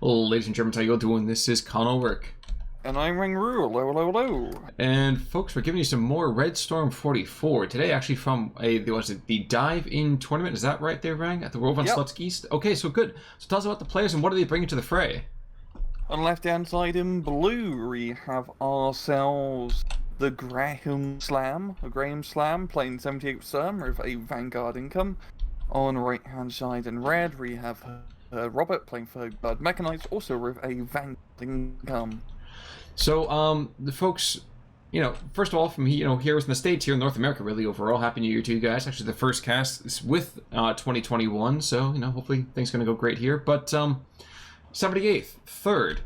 Ladies and gentlemen, how you all doing? This is HerrRobert. And I'm Ringroo. Hello, hello, hello. And folks, we're giving you some more Red Storm 44 today, actually from the dive-in tournament. Is that right there, Rang? At the World von Sluts East? Okay, so good. So tell us about the players and what are they bringing to the fray? On the left-hand side in blue, we have ourselves TheGrahamSlam playing 78th Sturm with a Vanguard income. On the right-hand side in red, we have HerrRobert playing for Mechanized, also with a Vanguard income. So, the folks, first of all, from here in the States, here in North America, really overall, Happy New Year to you guys. Actually, the first cast is with 2021, so, hopefully things are going to go great here. But, 78th, third,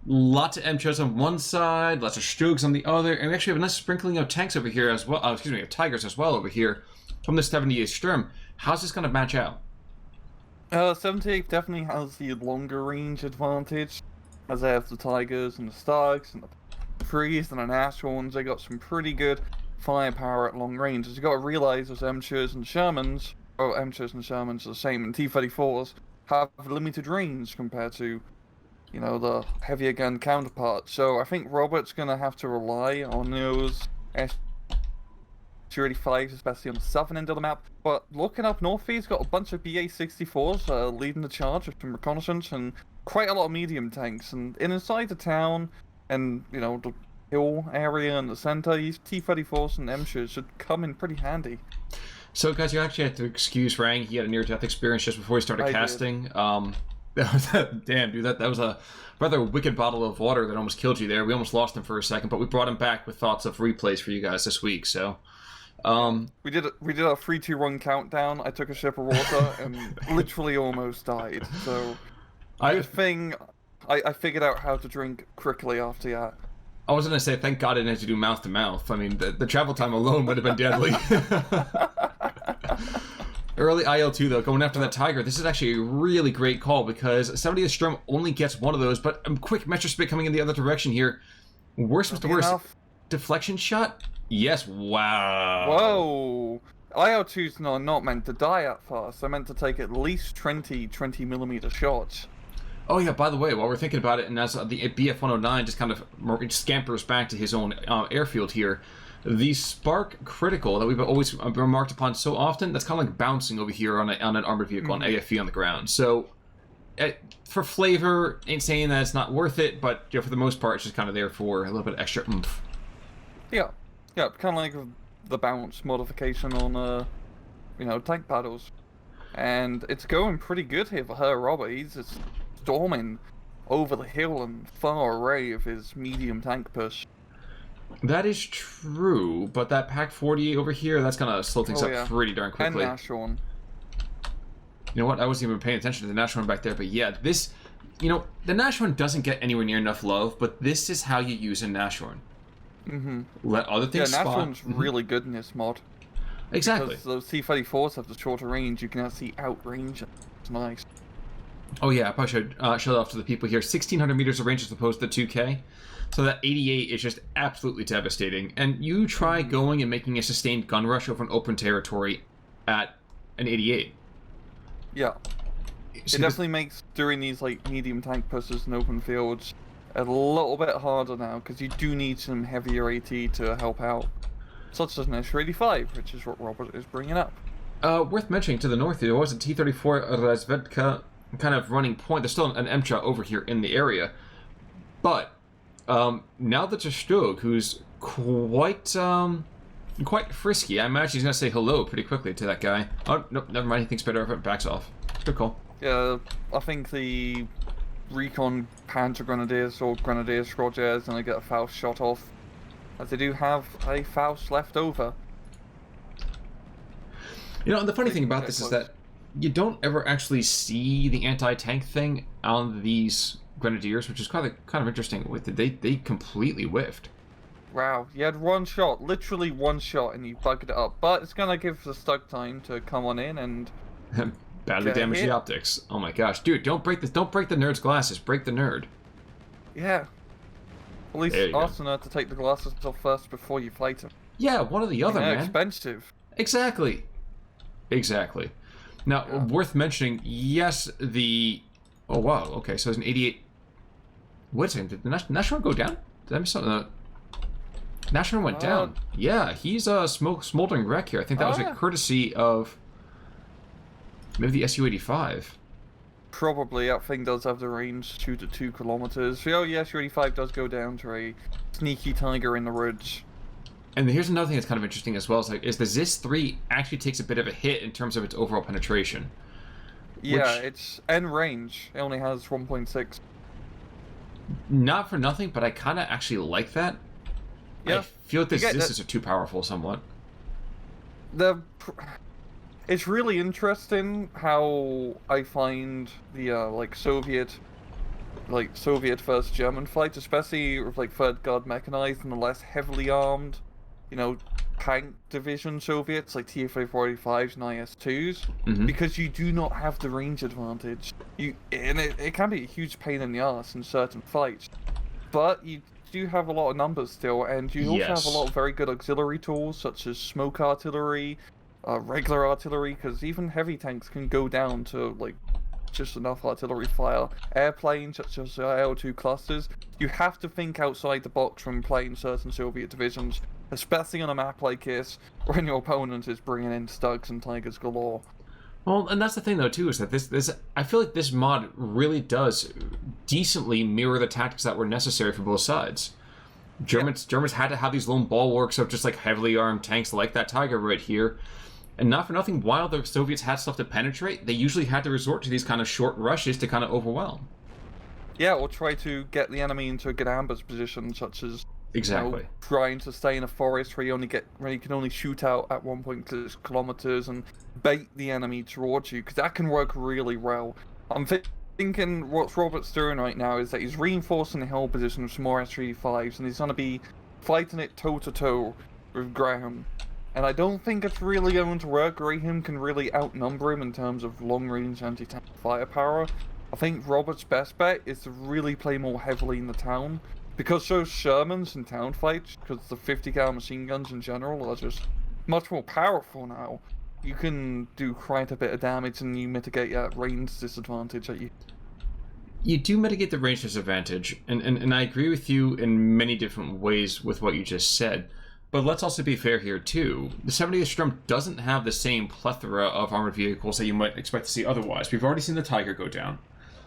lots of MCHs on one side, lots of Strugs on the other, and we actually have a nice sprinkling of tanks over here as well, of Tigers as well over here from the 78th Sturm. How's this going to match out? 78th definitely has the longer range advantage, as they have the Tigers and the Stags and the Freeze and the Nashorns. They got some pretty good firepower at long range. As you got to realize, those MCHs and Shermans, MCHs and Shermans are the same, and T-34s have limited range compared to, the heavier gun counterparts. So I think Robert's going to have to rely on those S-285s, especially on the southern end of the map. But looking up north, he's got a bunch of BA-64s leading the charge with some reconnaissance and quite a lot of medium tanks. And inside the town and, the hill area and the center, these T-34s and MCHs should come in pretty handy. So, guys, you actually have to excuse Rang. He had a near-death experience just before he started casting. Damn, dude, that was a rather wicked bottle of water that almost killed you there. We almost lost him for a second, but we brought him back with thoughts of replays for you guys this week. So, we did a 3-2-1 countdown. I took a sip of water and literally almost died. So, I figured out how to drink quickly after that. I was gonna say, thank God I didn't have to do mouth to mouth. I mean, the travel time alone would have been deadly. Early IL-2 though, going after that Tiger. This is actually a really great call because 70th Sturm only gets one of those, but a quick Metro Spit coming in the other direction here. Worst was the worst. Deflection shot? Yes, wow. Whoa. IL-2's not meant to die at fast. They're meant to take at least 20mm shots. Oh yeah, by the way, while we're thinking about it, and as the BF-109 just kind of scampers back to his own airfield here, the Spark Critical that we've always remarked upon so often, that's kind of like bouncing over here on an armored vehicle, on AFV on the ground. So, for flavor, ain't saying that it's not worth it, but for the most part, it's just kind of there for a little bit extra oomph. Yeah, kind of like the bounce modification on, tank paddles. And it's going pretty good here for HerrRobert. He's just storming over the hill and far away of his medium tank push. That is true, but that Pack 40 over here, that's going to slow things up pretty darn quickly. And Nashorn. You know what? I wasn't even paying attention to the Nashorn back there, but yeah, this, the Nashorn doesn't get anywhere near enough love, but this is how you use a Nashorn. Let other things spot. Nashorn's really good in this mod. Exactly. Because those T-34s have the shorter range, you can actually outrange it. It's nice. Oh yeah, I probably should show that off to the people here. 1,600 meters of range as opposed to 2K. So that 88 is just absolutely devastating. And you try going and making a sustained gun rush over an open territory at an 88. Yeah. It definitely makes doing these medium tank pushes in open fields a little bit harder now, because you do need some heavier AT to help out. Such as an S-85, which is what Robert is bringing up. Worth mentioning to the north, there was a T-34 Razvedka kind of running point. There's still an MCHA over here in the area. But now that there's Stug, who's quite frisky, I imagine he's going to say hello pretty quickly to that guy. Oh, nope, never mind. He thinks better of it. Backs off. Good call. Yeah, I think the Recon Panzer Grenadiers or Grenadier Squadron is going to get a Faust shot off, as they do have a Faust left over. And the funny thing about this is that you don't ever actually see the anti-tank thing on these Grenadiers, which is kind of interesting. They completely whiffed. Wow, you had one shot, literally one shot, and you bugged it up. But it's gonna give the Stug time to come on in and badly damage the optics. Oh my gosh, dude! Don't break this! Don't break the nerd's glasses. Break the nerd. Yeah. At least ask the nerd to take the glasses off first before you fight him. Yeah, one or the other, man. Expensive. Exactly. Now, worth mentioning. Yes, the Oh, wow. Okay, so it's an 88... Wait a second. Did the National go down? Did I miss something? National went down. Yeah, he's a smoldering wreck here. I think that was a courtesy of maybe the Su-85. Probably. That thing does have the range to shoot at 2 kilometers. So, oh, yeah, Su-85 does go down to a sneaky tiger in the ridge. And here's another thing that's kind of interesting as well. Is the ZIS-3 actually takes a bit of a hit in terms of its overall penetration. Yeah, it's end range. It only has 1.6. Not for nothing, but I kind of actually like that. Yeah, I feel like the ZISs are too powerful somewhat. It's really interesting how I find the Soviet versus German fights, especially with third guard mechanized and the less heavily armed, tank division Soviets like TF-45s and IS-2s, because you do not have the range advantage. It can be a huge pain in the ass in certain fights, but you do have a lot of numbers still, and you also have a lot of very good auxiliary tools such as smoke artillery, regular artillery, because even heavy tanks can go down to just enough artillery fire. Airplanes such as L2 clusters. You have to think outside the box when playing certain Soviet divisions, especially on a map like this, when your opponent is bringing in Stugs and Tigers galore. Well, and that's the thing though too, is that this I feel like this mod really does decently mirror the tactics that were necessary for both sides. Germans had to have these lone bulwarks of just heavily armed tanks like that Tiger right here. And not for nothing, while the Soviets had stuff to penetrate, they usually had to resort to these kind of short rushes to kind of overwhelm. Yeah, or try to get the enemy into a good ambush position, such as trying to stay in a forest where you can only shoot out at 1.6 kilometers and bait the enemy towards you, because that can work really well. I'm thinking what Robert's doing right now is that he's reinforcing the hill position with some more S-35s, and he's going to be fighting it toe-to-toe with Graham. And I don't think it's really going to work. Graham can really outnumber him in terms of long-range anti-tank firepower. I think Robert's best bet is to really play more heavily in the town, because those Shermans in town fights, because the 50 cal machine guns in general are just much more powerful now. You can do quite a bit of damage and you mitigate that range disadvantage that you do mitigate the range disadvantage, and I agree with you in many different ways with what you just said. But let's also be fair here, too. The 78th Sturm doesn't have the same plethora of armored vehicles that you might expect to see otherwise. We've already seen the Tiger go down.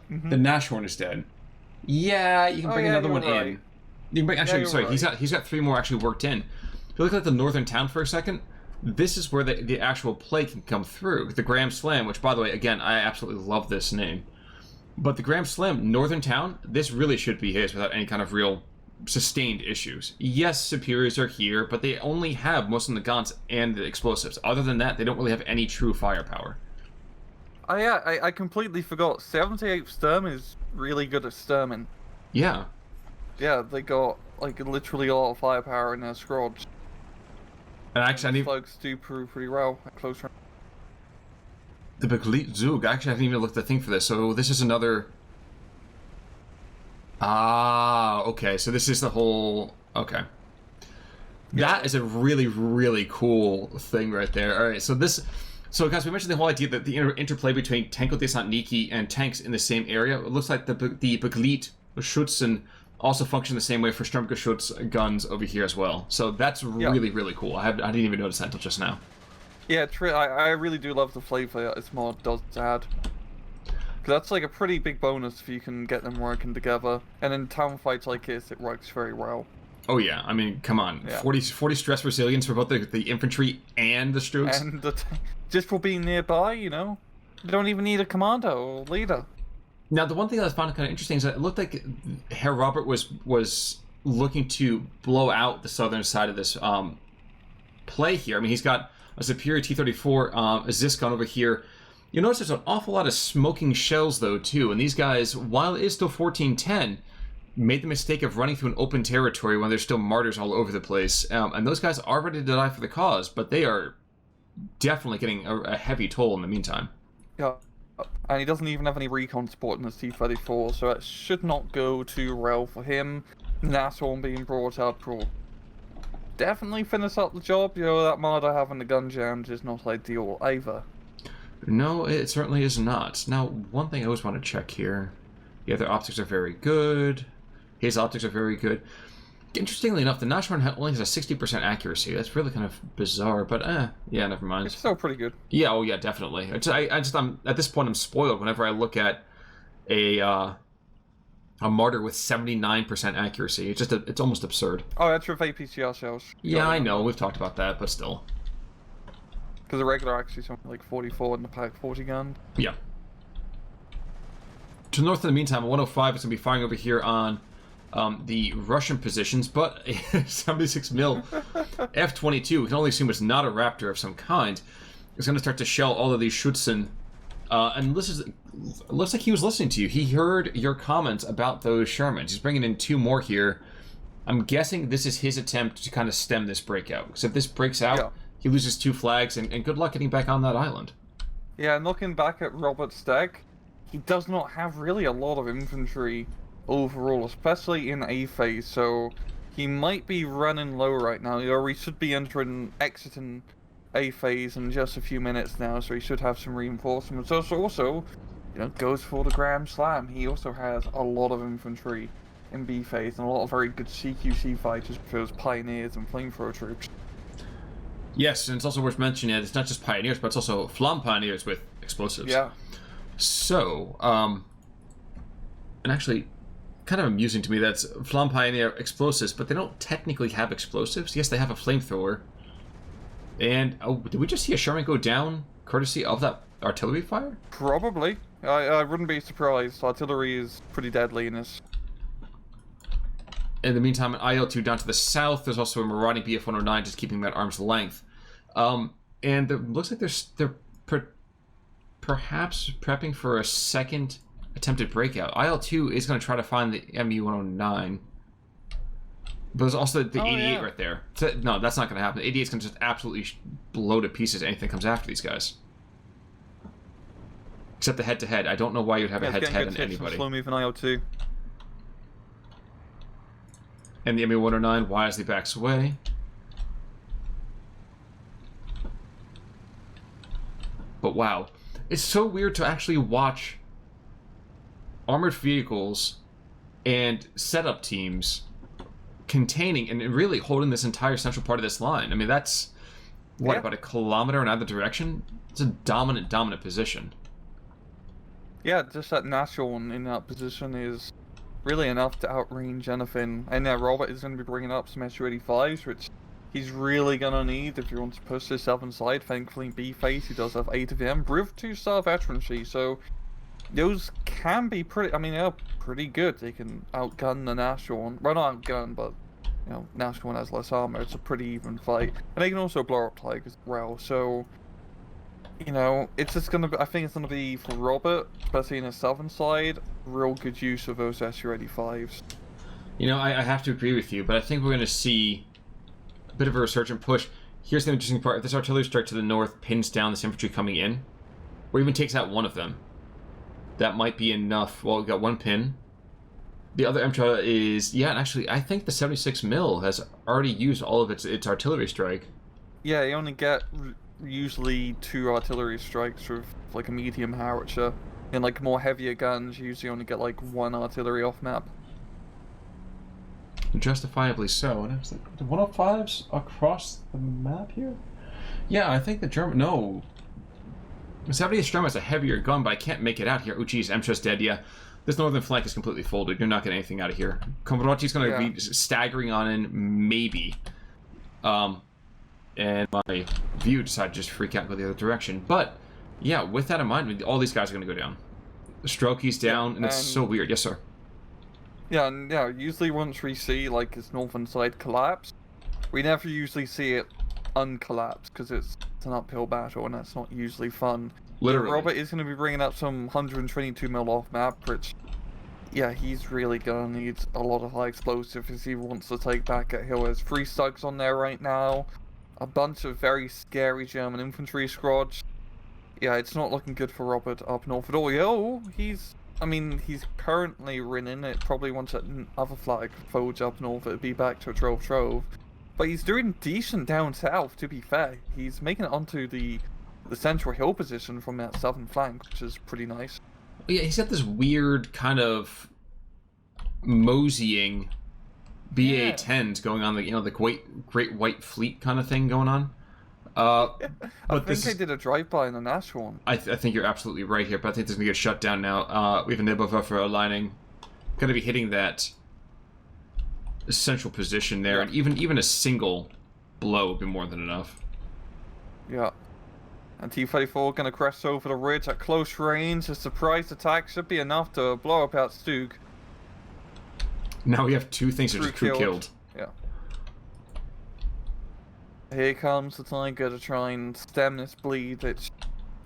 The Nashorn is dead. Yeah, you can bring another one in. You can bring, he's got 3 more actually worked in. If you look at the northern town for a second, this is where the actual play can come through. The TheGrahamSlam, which, by the way, again, I absolutely love this name. But the TheGrahamSlam, northern town, this really should be his without any kind of real sustained issues. Yes, superiors are here, but they only have most of the guns and the explosives. Other than that, they don't really have any true firepower. Oh yeah, I completely forgot. 78th Sturm is really good at Sturming. Yeah. Yeah, they got literally a lot of firepower in their squads. And actually, folks do prove pretty well at close range. The Begleit Zug. Actually, I haven't even looked at the thing for this. So this is another. Okay, so this is the whole... Okay. That is a really, really cool thing right there. Alright, so guys, we mentioned the whole idea that the interplay between Tanko-Desantniki and tanks in the same area. It looks like the Begleit Schützen also function the same way for Sturmgeschütz guns over here as well. So that's really, really cool. I didn't even notice that until just now. Yeah, I really do love the flavor that this mod does add. That's a pretty big bonus if you can get them working together. And in town fights like this, it works very well. Oh yeah, I mean, come on. Yeah. 40 stress resilience for both the infantry and the Strooks. And just for being nearby, you don't even need a commando or leader. Now, the one thing that I found kind of interesting is that it looked like HerrRobert was looking to blow out the southern side of this play here. I mean, he's got a superior T-34 a ZIS gun over here. You'll notice there's an awful lot of smoking shells, though, too. And these guys, while it is still 1410, made the mistake of running through an open territory when there's still martyrs all over the place. And those guys are ready to die for the cause, but they are definitely getting a heavy toll in the meantime. Yeah, and he doesn't even have any recon support in his T-34, so it should not go too well for him. Nashorn being brought up will definitely finish up the job. That mod I have in the gun jams is not ideal either. No, it certainly is not. Now, one thing I always want to check here. Yeah, their optics are very good. His optics are very good. Interestingly enough, the Nash one only has a 60% accuracy. That's really kind of bizarre, but yeah, never mind. It's still pretty good. Yeah, oh yeah, definitely. I'm at this point I'm spoiled whenever I look at a martyr with 79% accuracy. It's almost absurd. Oh, that's with APCR shells. Yeah, I know. We've talked about that, but still. Because the regular actually something like 44 and the pack 40 gun. Yeah. To the north in the meantime, a 105 is going to be firing over here on the Russian positions, but a 76 mil F-22, we can only assume it's not a Raptor of some kind, is going to start to shell all of these Schutzen. And it looks like he was listening to you. He heard your comments about those Shermans. He's bringing in 2 more here. I'm guessing this is his attempt to kind of stem this breakout. Because if this breaks out, he loses 2 flags, and good luck getting back on that island. Yeah, and looking back at Robert's deck, he does not have really a lot of infantry overall, especially in A phase, so he might be running low right now, or he should be exiting A phase in just a few minutes now, so he should have some reinforcements. Also, goes for the TheGrahamSlam. He also has a lot of infantry in B phase and a lot of very good CQC fighters for those pioneers and flamethrower troops. Yes, and it's also worth mentioning that it's not just pioneers, but it's also Flam pioneers with explosives. Yeah. So, and actually, kind of amusing to me that's Flam Pioneer explosives, but they don't technically have explosives. Yes, they have a flamethrower. And, did we just see a Sherman go down courtesy of that artillery fire? Probably. I wouldn't be surprised. Artillery is pretty deadly in this. In the meantime, in IL-2 down to the south, there's also a marauding BF-109 just keeping that arm's length. And it looks like they're perhaps prepping for a second attempted breakout. IL-2 is going to try to find the MU-109. But there's also the 88 right there. So, no, that's not going to happen. The 88 is going to just absolutely blow to pieces anything comes after these guys. Except the head-to-head. I don't know why you'd have a head-to-head on anybody. Slow moving IL-2. And the MU-109 wisely backs away. But wow. It's so weird to actually watch armored vehicles and setup teams containing and really holding this entire central part of this line. I mean, that's, about a kilometer in either direction? It's a dominant position. Yeah, just that natural one in that position is really enough to outrange anything. And Robert is going to be bringing up some SU-85s, which he's really going to need if he wants to push this up inside. Thankfully, B-Face, he does have 8 of them. With 2-star veterancy, so those can be they're pretty good. They can outgun the National one. Well, not outgun, but, National one has less armor. It's a pretty even fight. And they can also blow up Tigers as well, so it's just gonna be, I think it's gonna be for Robert, especially in the southern side, real good use of those SU-85s. I have to agree with you, but I think we're gonna see a bit of a resurgent push. Here's the interesting part: if this artillery strike to the north pins down this infantry coming in, or even takes out one of them, that might be enough. Well, we've got 1 pin. The other MTRA is, and actually, I think the 76 mil has already used all of its artillery strike. Yeah, you only get usually 2 artillery strikes with like a medium howitzer, and like more heavier guns you usually only get like 1 artillery off map. Justifiably so. And it's like the 105s across the map here. Yeah, I think the German. No, the 78th Sturm has a heavier gun, but I can't make it out here. Oh geez, MTRA's dead. Yeah, this northern flank is completely folded. You're not getting anything out of here. Komorotti's going to be staggering on in, maybe. And my view decided to just freak out and go the other direction. But, yeah, with that in mind, all these guys are going to go down. The Strokey's down, and it's so weird. Yes, sir. Yeah, and usually once we see, like, his northern side collapse, we never usually see it uncollapse, because it's an uphill battle, and that's not usually fun. Literally. Robert is going to be bringing up some 122 mil off map, which, he's really going to need a lot of high explosive if he wants to take back at hill. There's 3 Stugs on there right now. A bunch of very scary German infantry squads. Yeah, it's not looking good for Robert up north at all. He's currently winning it. Probably once that other flag folds up north, it'd be back to a trove. But he's doing decent down south, to be fair. He's making it onto the the central hill position from that southern flank, which is pretty nice. Yeah, he's got this weird kind of moseying BA-10s going on, the Great White Fleet kind of thing going on. I think they did a drive-by in the Nash one. I think you're absolutely right here, but I think this is going to get shut down now. We have a Nebelwerfer aligning. Going to be hitting that central position there, and even a single blow would be more than enough. Yeah. And T-34 going to crest over the ridge at close range. A surprise attack should be enough to blow up out Stug. Now we have two things that are just crew killed. Yeah. Here comes the Tiger to try and stem this bleed. It's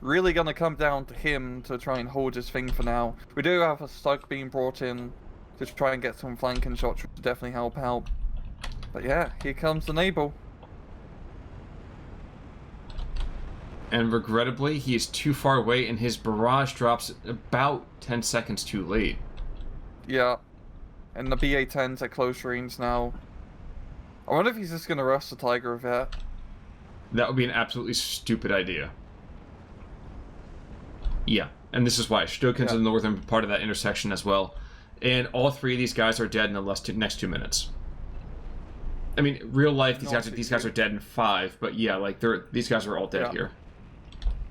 really going to come down to him to try and hold his thing for now. We do have a Stug being brought in to try and get some flanking shots, which will definitely help out. But yeah, here comes the Nabel. And regrettably, he is too far away, and his barrage drops about 10 seconds too late. Yeah. And the BA-10's at close range now. I wonder if he's just going to rush the Tiger with that. That would be an absolutely stupid idea. Yeah, and this is why. Stuken's in the northern part of that intersection as well. And all three of these guys are dead in the next 2 minutes. I mean, real life, these guys are dead in 5, but yeah, like these guys are all dead here.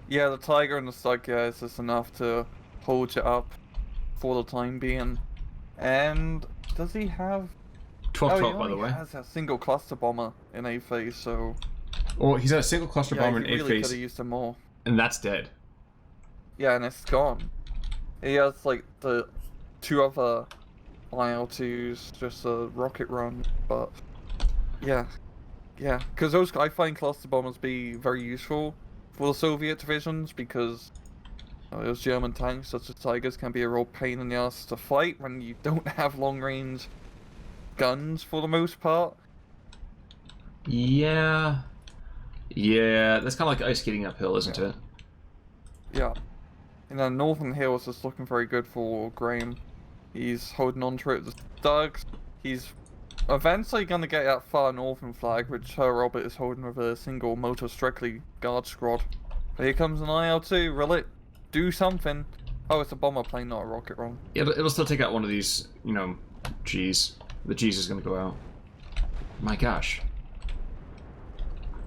Yeah, the Tiger and the Stug guys is enough to hold you up for the time being. And does he have 12-12, by the way. He has a single cluster bomber in A phase, so. Well, he's got a single cluster bomber in A really phase. Could have used him more. And that's dead. Yeah, and it's gone. He has like the 2 other IL-2s, just a rocket run, but yeah, because I find cluster bombers be very useful for the Soviet divisions because those German tanks such as Tigers can be a real pain in the ass to fight when you don't have long-range guns for the most part. Yeah, that's kind of like ice skating uphill, isn't it? Yeah. And then Northern Hills is looking very good for Graham. He's holding on to it with the Stugs. He's eventually going to get that far northern flag, which HerrRobert is holding with a single motor strictly guard squad. But here comes an IL-2. Will it do something? Oh, it's a bomber plane, not a rocket run. It'll still take out one of these, Gs. The Gs is going to go out. My gosh.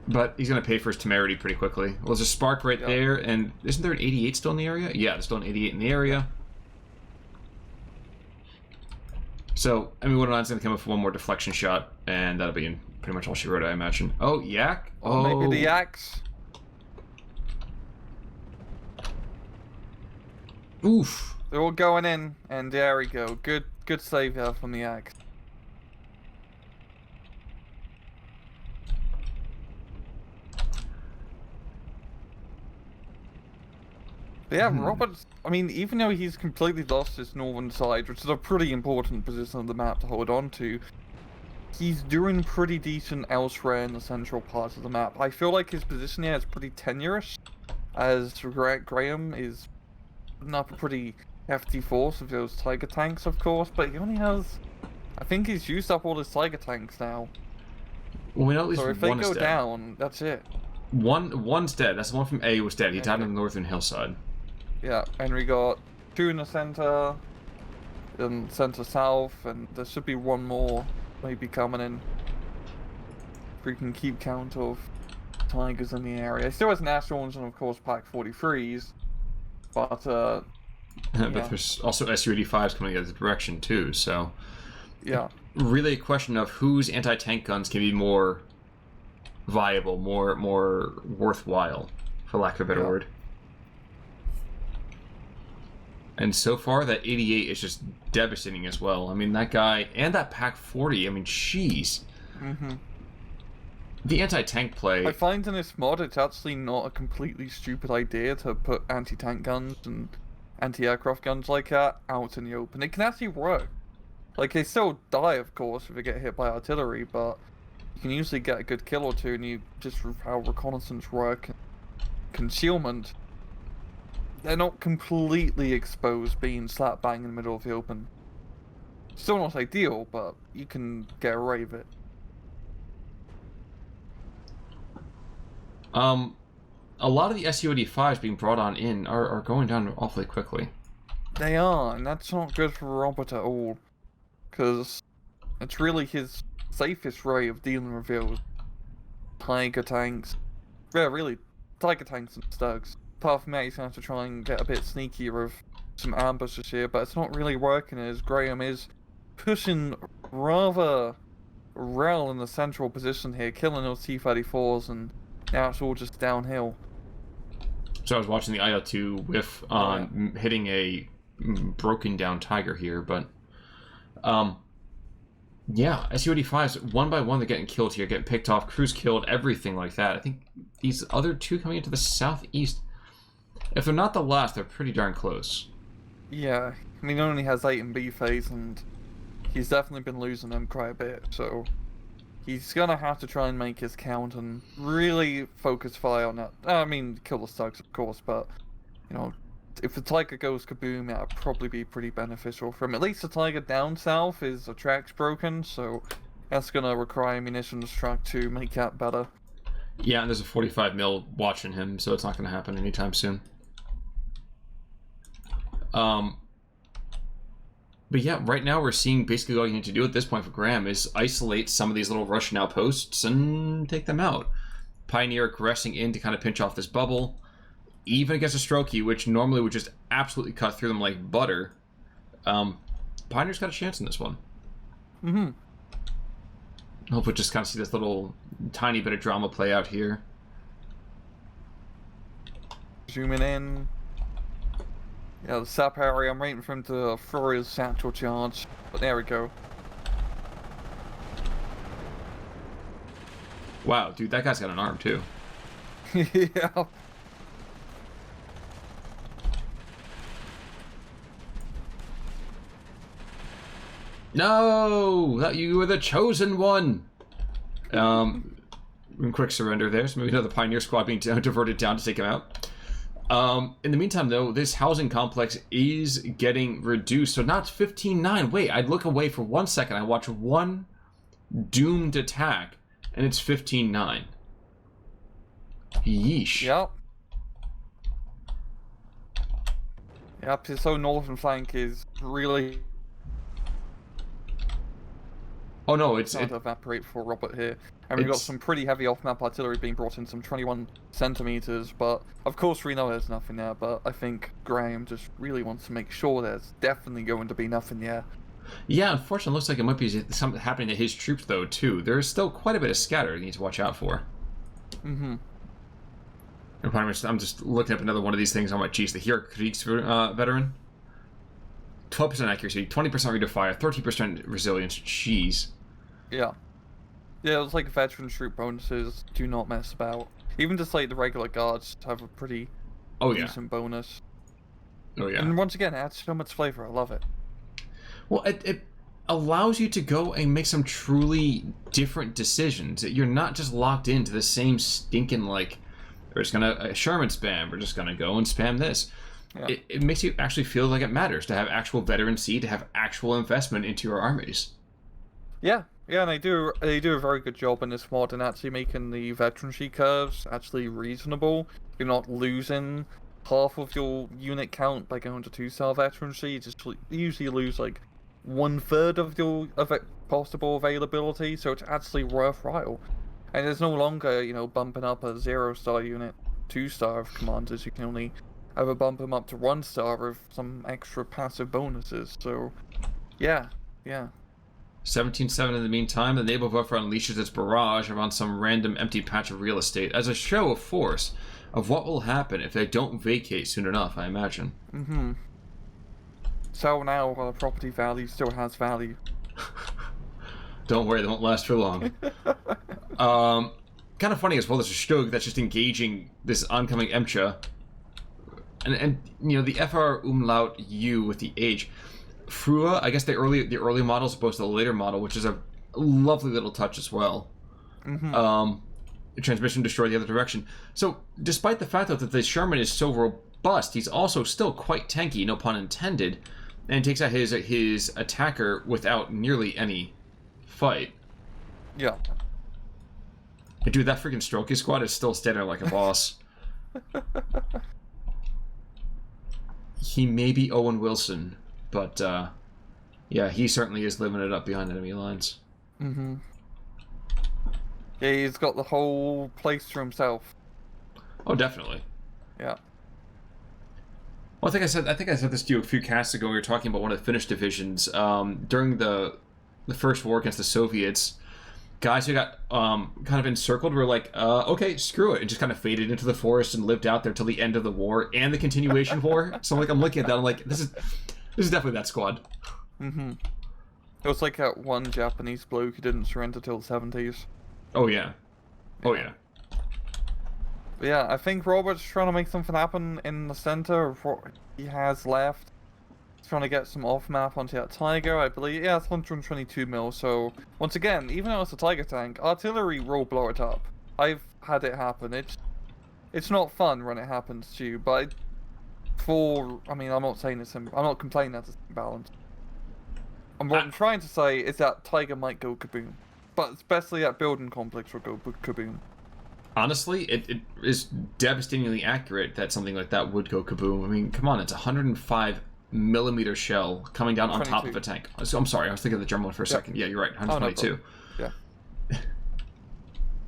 But he's going to pay for his temerity pretty quickly. Well, there's a spark right there, and isn't there an 88 still in the area? Yeah, there's still an 88 in the area. So, I mean, Whatnot's going to come up for one more deflection shot, and that'll be pretty much all she wrote, I imagine. Oh, Yak? Oh, maybe the Yaks. Oof. They're all going in, and there we go. Good save there from the Yaks. But yeah, Roberts, I mean, even though he's completely lost his northern side, which is a pretty important position of the map to hold on to, he's doing pretty decent elsewhere in the central part of the map. I feel like his position here is pretty tenuous, as Graham is putting up a pretty hefty force of those Tiger tanks, of course, but he only has, I think he's used up all his Tiger tanks now. Well, we know at least so if one they go down, that's it. One's dead. That's the one from A was dead. He died on the northern hillside. Yeah, and we got 2 in the center, and center south, and there should be one more maybe coming in. If we can keep count of Tigers in the area. He still has Nationals and of course Pack 43s, but but there's also SU-85s coming in the direction too, so yeah. Really a question of whose anti-tank guns can be more viable, more worthwhile, for lack of a better word. And so far, that 88 is just devastating as well. I mean, that guy, and that Pack 40, I mean, jeez. The anti-tank play... I find in this mod, it's actually not a completely stupid idea to put anti-tank guns and anti-aircraft guns like that out in the open. It can actually work. Like, they still die, of course, if they get hit by artillery, but you can usually get a good kill or two, and you just how reconnaissance work and concealment... They're not completely exposed, being slap bang in the middle of the open. Still not ideal, but you can get away with it. a lot of the SU-85s being brought on in are going down awfully quickly. They are, and that's not good for Robert at all. Because it's really his safest way of dealing with those Tiger tanks. Yeah, really, Tiger tanks and Stugs. Apart from that, he's going to have to try and get a bit sneaky with some ambushes here, but it's not really working as Graham is pushing rather well in the central position here, killing those T-34s, and now it's all just downhill. So I was watching the IL-2 whiff on hitting a broken down Tiger here, but yeah, SU-85s, one by one, they're getting killed here, getting picked off, crews killed, everything like that. I think these other two coming into the southeast, if they're not the last, they're pretty darn close. Yeah, I mean, he only has 8 in B phase, and he's definitely been losing them quite a bit, so he's gonna have to try and make his count and really focus fire on that. I mean, kill the Stugs, of course, but, you know, if the Tiger goes kaboom, that'd probably be pretty beneficial for him. At least the Tiger down south is the track's broken, so that's gonna require munitions track to make that better. Yeah, and there's a 45 mil watching him, so it's not gonna happen anytime soon. But yeah, right now we're seeing basically all you need to do at this point for Graham is isolate some of these little Russian outposts and take them out. Pioneer aggressing in to kind of pinch off this bubble. Even against a Strokey, which normally would just absolutely cut through them like butter, Pioneer's got a chance in this one. Mm-hmm. Hopefully just kind of see this little tiny bit of drama play out here. Zooming in. Yeah, the sap area, I'm waiting for him to throw his satchel charge, but there we go. Wow, dude, that guy's got an arm too. Yeah. No! That you were the chosen one! Quick surrender there, so maybe another Pioneer squad being diverted down to take him out. In the meantime, though, this housing complex is getting reduced. So now it's 15-9. Wait, I'd look away for 1 second. I watch one doomed attack, and it's 15-9. Yeesh. Yep. Yep, his whole northern flank is really... Oh no, it's... to evaporate for Robert here. And we've got some pretty heavy off-map artillery being brought in, some 21 centimeters, but of course we know there's nothing there, but I think Graham just really wants to make sure there's definitely going to be nothing there. Yeah, unfortunately, it looks like it might be something happening to his troops, though, too. There is still quite a bit of scatter you need to watch out for. Mm-hmm. I'm just looking up another one of these things. I'm like, geez, the HerrRobert veteran. 12% accuracy, 20% rate of fire, 30% resilience. Jeez. Yeah. Yeah, it's like veteran troop bonuses do not mess about. Even just like the regular guards have a pretty decent bonus. Oh yeah. And once again, it adds so much flavor. I love it. Well, it allows you to go and make some truly different decisions. You're not just locked into the same stinking, like, we're just gonna Sherman spam, we're just gonna go and spam this. Yeah. It makes you actually feel like it matters to have actual veterancy, to have actual investment into your armies. Yeah. Yeah, and they do a very good job in this mod in actually making the veterancy curves actually reasonable. You're not losing half of your unit count by going to 2-star veterancy. You just usually lose like 1/3 of your possible availability, so it's actually worthwhile. And there's no longer, you know, bumping up a 0-star unit 2-star of commanders. You can only ever bump them up to 1-star with some extra passive bonuses. So, yeah. 17-7 in the meantime, the naval buffer unleashes its barrage on some random empty patch of real estate as a show of force of what will happen if they don't vacate soon enough, I imagine. Mm-hmm. So now the property value still has value. Don't worry, they won't last for long. Kind of funny as well, there's a Stug that's just engaging this oncoming Emcha. And you know, the FR umlaut U with the H. Frua, I guess the early model as opposed to the later model, which is a lovely little touch as well. Mm-hmm. The transmission destroyed the other direction. So, despite the fact that the Sherman is so robust, he's also still quite tanky, no pun intended, and takes out his attacker without nearly any fight. Yeah. And dude, that freaking Strokey squad is still standing like a boss. He may be Owen Wilson, but yeah, he certainly is living it up behind enemy lines. Mm-hmm. Yeah, he's got the whole place to himself. Oh, definitely. Yeah. Well, I think I said this to you a few casts ago. We were talking about one of the Finnish divisions during the first war against the Soviets. Guys who got kind of encircled were like, okay, screw it, and just kind of faded into the forest and lived out there till the end of the war and the continuation war. So like, I'm looking at that, I'm like, this is definitely that squad. Mm-hmm. It was like that one Japanese bloke who didn't surrender till the 70s. Oh yeah. Oh yeah. But yeah, I think Robert's trying to make something happen in the center of what he has left. He's trying to get some off-map onto that Tiger, I believe. Yeah, it's 122 mil, so... Once again, even though it's a Tiger tank, artillery will blow it up. I've had it happen. It's not fun when it happens to you, but... I mean, I'm not saying I'm not complaining that it's imbalanced. And what I'm trying to say is that Tiger might go kaboom. But especially that building complex will go kaboom. Honestly, it is devastatingly accurate that something like that would go kaboom. I mean, come on, it's a 105mm shell coming down on top of a tank. So, I'm sorry, I was thinking of the German one for a second. Yeah, you're right, 122.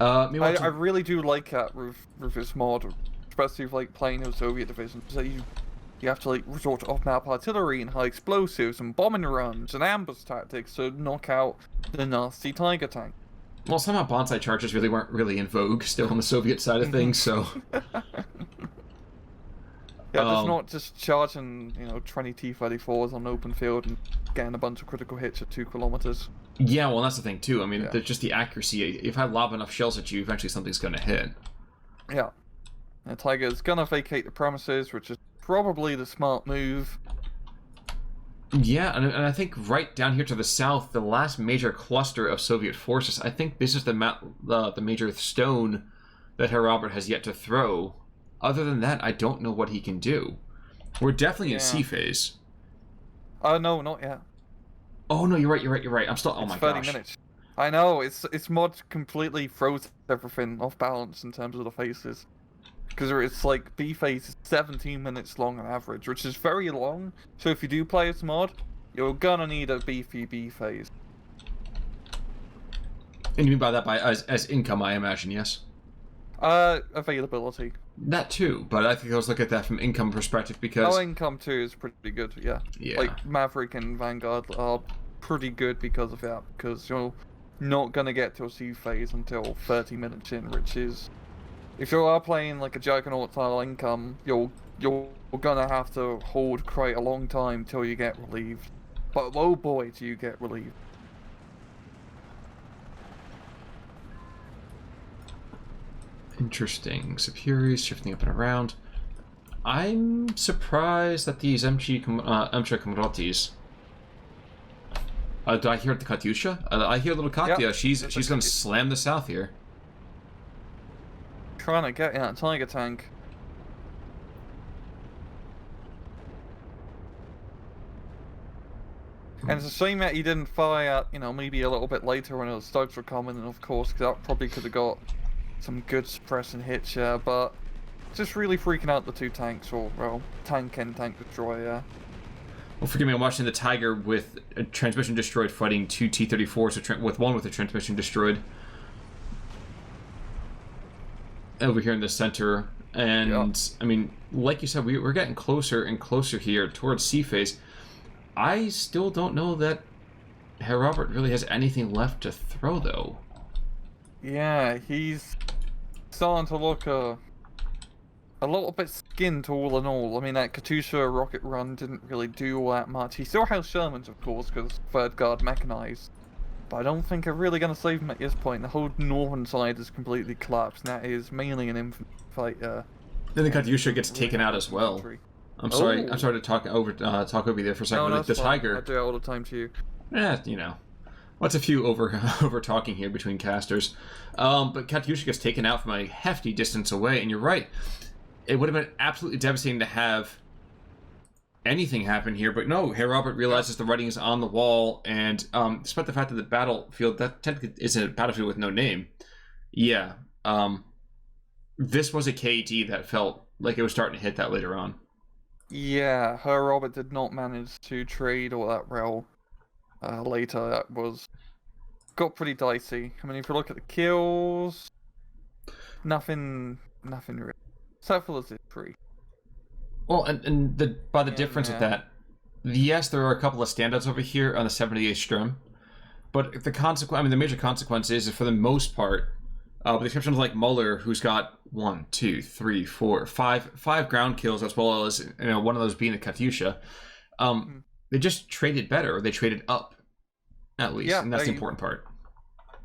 Oh, no, yeah. I really do like that with this mod, especially with like playing those Soviet divisions. So you have to like resort to off-map artillery and high explosives and bombing runs and ambush tactics to knock out the nasty Tiger tank. Well, somehow bonsai charges really weren't really in vogue still on the Soviet side of things, so... Yeah, just not just charging, 20 T-34s on open field and getting a bunch of critical hits at 2 kilometers. Yeah, well, that's the thing, too. I mean, just the accuracy. If I lob enough shells at you, eventually something's going to hit. Yeah. And Tiger's going to vacate the premises, which is probably the smart move. Yeah, and I think right down here to the south, the last major cluster of Soviet forces, I think this is the major stone that HerrRobert has yet to throw. Other than that, I don't know what he can do. We're definitely in C phase. No, not yet. Oh, no, you're right. I'm still... Oh, my gosh. 30 minutes. I know, it's mod completely throws everything off balance in terms of the phases. Because it's like B phase is 17 minutes long on average, which is very long. So if you do play this mod, you're gonna need a beefy B phase. And you mean by that as income, I imagine, yes? Availability. That too, but I think I was looking at that from income perspective because... Oh, income too is pretty good, yeah. Yeah. Like Maverick and Vanguard are pretty good because of that, because you're not gonna get to a C phase until 30 minutes in, which is... If you are playing like a Juggernaut style income, you're gonna have to hold quite a long time till you get relieved. But oh boy, do you get relieved. Interesting. Superiors shifting up and around. I'm surprised that these MG Komrotis... do I hear the Katyusha? I hear little Katya. Yep. She's gonna slam the south here. Trying to get in that Tiger tank. And it's a shame that he didn't fire, maybe a little bit later when the studs were coming, and of course, that probably could have got some good suppressing hits here, but just really freaking out the two tanks, or, well, tank and tank destroyer. Well, forgive me, I'm watching the Tiger with a transmission destroyed fighting two T-34s, with one with a transmission destroyed. Over here in the center, and I mean, like you said, we're getting closer and closer here towards C phase. I still don't know that HerrRobert really has anything left to throw, though. Yeah, he's starting to look a little bit skinned all in all. I mean, that Katyusha rocket run didn't really do all that much. He still has Shermans, of course, because third guard mechanized. But I don't think they're really going to save him at this point. The whole northern side is completely collapsed, and that is mainly an infantry fight. Then the Katyusha gets taken out as well. I'm sorry to talk over you there for a second. No, the Tiger. I do it all the time to you. Yeah, what's a few over talking here between casters. But Katyusha gets taken out from a hefty distance away, and you're right. It would have been absolutely devastating to have anything happen here, but no, HerrRobert realizes the writing is on the wall, and despite the fact that the battlefield, that technically is a battlefield with no name, yeah, this was a KD that felt like it was starting to hit that later on. Yeah, HerrRobert did not manage to trade all that well later. That got pretty dicey. I mean, if you look at the kills, nothing really. Except for the free. Well, and by the difference of that, yes, there are a couple of standouts over here on the 78th Sturm, but the major consequence is for the most part, with the exception of like Muller, who's got 1, 2, 3, 4, 5 ground kills, as well as one of those being the Katyusha. They just traded better, or they traded up, at least, and that's the important part.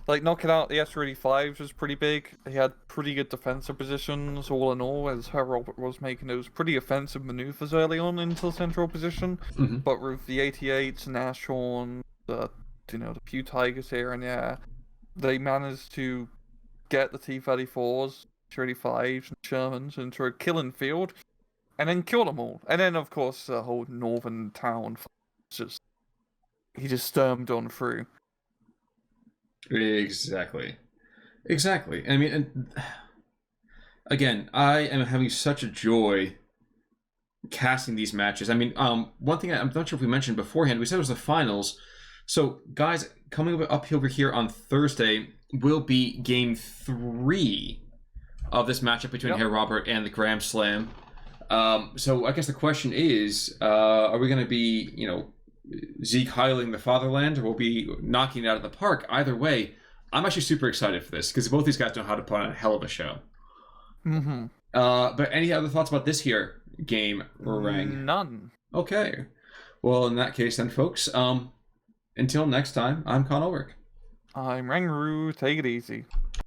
Like, knocking out the S-35 was pretty big. He had pretty good defensive positions, all in all, as HerrRobert was making those pretty offensive maneuvers early on into the central position. Mm-hmm. But with the 88s, Nashorn, the few Tigers here and there, they managed to get the T-34s, T-35s, and Shermans into a killing field, and then kill them all. And then, of course, the whole northern town, he just stormed on through. Exactly. I mean, and again, I am having such a joy casting these matches. I mean, one thing I'm not sure if we mentioned beforehand, we said it was the finals. So, guys, coming up over here on Thursday will be Game 3 of this matchup between HerrRobert and TheGrahamSlam. So, I guess the question is, are we going to be, Zeke heiling the fatherland, or we'll be knocking it out of the park? Either way, I'm actually super excited for this, because both these guys know how to put on a hell of a show. Mm-hmm. But any other thoughts about this here game, Rang? None. Okay. Well, in that case then, folks, until next time, I'm Con Ulrich. I'm Rangru. Take it easy.